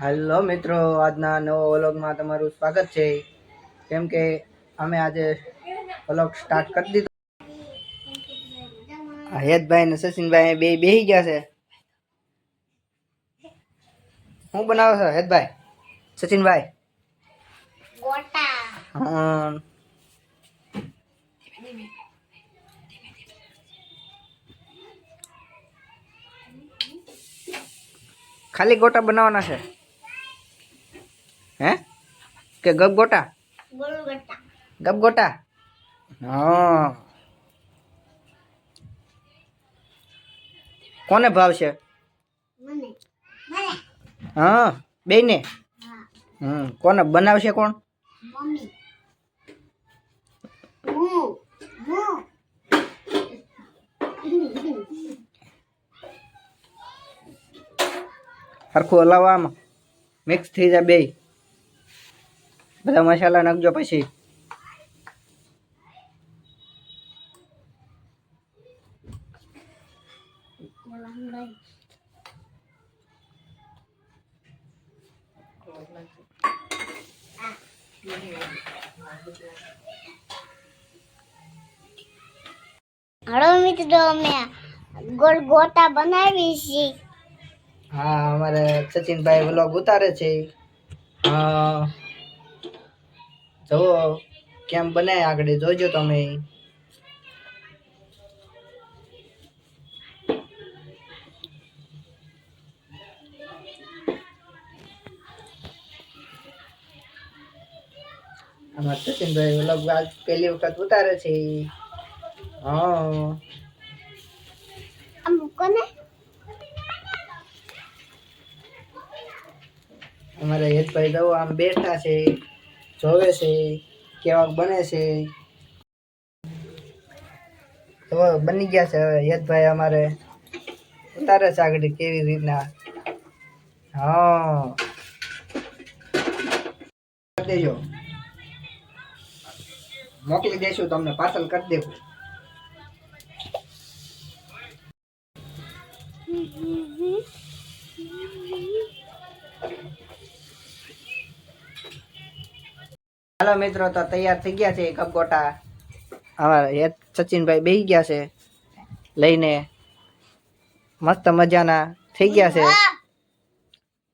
Hello મિત્રો, આજના નવા વ્લોગમાં તમારું સ્વાગત છે. કેમ કે અમે આજે વ્લોગ સ્ટાર્ટ કરી દીધો. હેતભાઈ ને સચિનભાઈ બે બેહી ગયા છે. શું બનાવો છો હેતભાઈ, સચિનભાઈ? ગોટા. હા, ખાલી ગોટા બનાવવાના છે હે કે ગપ ગોટા? ગપ ગોટા. હા, કોને ભાવશે? હા, બેયને. કોને બનાવશે? કોણ? મમ્મી. સરખું હલાવવામાં મિક્સ થઈ જાય બે. બધા મસાલા નાખજો પછી. હલો મિત્રો, અમે ગોટા બનાવી છે. હા, અમારે સચિનભાઈ વ્લોગ ઉતારે છે. જુઓ કેમ બને, આગળ જોજો તમે. અમારે સચિનભાઈ વ્લોગ આજ પહેલી વખત ઉતારે છે. હા, કોને અમારે હેતભાઈ દવો આમ બેઠા છે, જોવે છે કેવાક બને છે. તો બની ગયા છે. હવે હેતભાઈ અમારે ઉતારે છે આગળ કેવી રીતના. હા, દેજો, મોકલી દેશું તમને, પાર્સલ કરી દેવું. હાલો મિત્રો, તો તૈયાર થઈ ગયા છે કપ ગોટા. અમારા સચિનભાઈ બેહી ગયા છે લઈને, મસ્ત મજાના થઈ ગયા છે.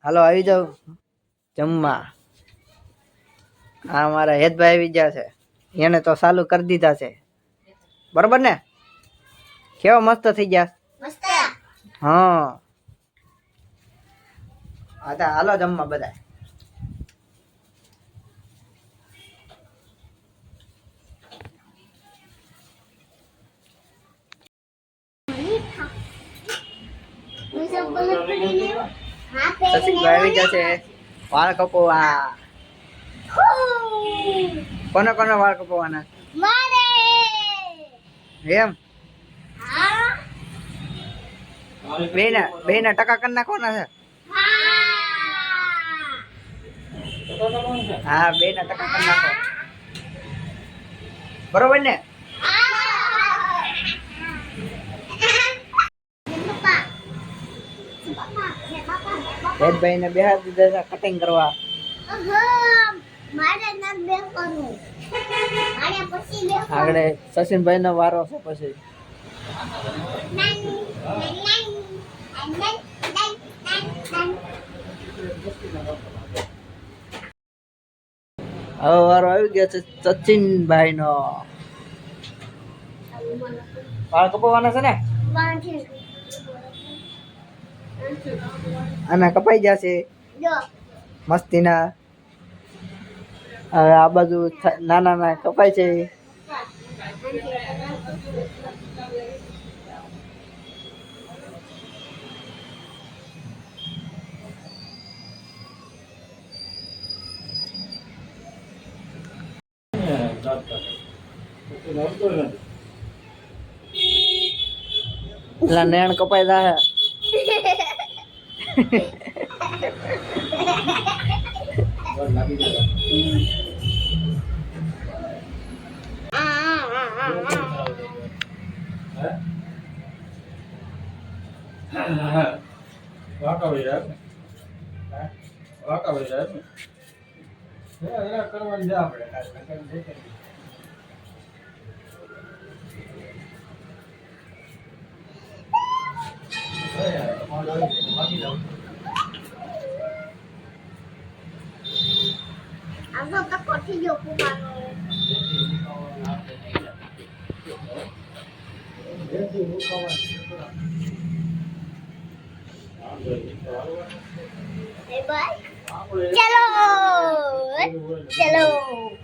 હાલો આવી જાવ જમવા. હા, મારા હેતભાઈ આવી ગયા છે. એને તો ચાલુ કરી દીધા છે, બરોબર ને? કેવા મસ્ત થઈ ગયા. હા, હા, હાલો જમવા બધા. સચિનભાઈ આવી ગયા છે. વાળ કપવા. કોને કોને વાળ કપવાના? એમ બેના ટકા કરી નાખવાના છે. હા, બેના ટકા કરી નાખો, બરોબર ને? હેતભાઈ ને બેહાર દીધા કટિંગ કરવા. આગળ સચિનભાઈ નો વારો છે. પછી હવે વારો આવી ગયો છે સચિનભાઈ નો. વાળ કપાવાના છે ને? આના કપાઈ જશે મસ્તીના. હવે આ બાજુ નાના ના કપાય છે. પેલા નેણ કપાઈ જાય. વાકા વઈ જાય ને એના કરવાની જા આપણે કાઈ નકર દેખે આમ તો કોઠી જો કુવાનો બાય ચલો ચલો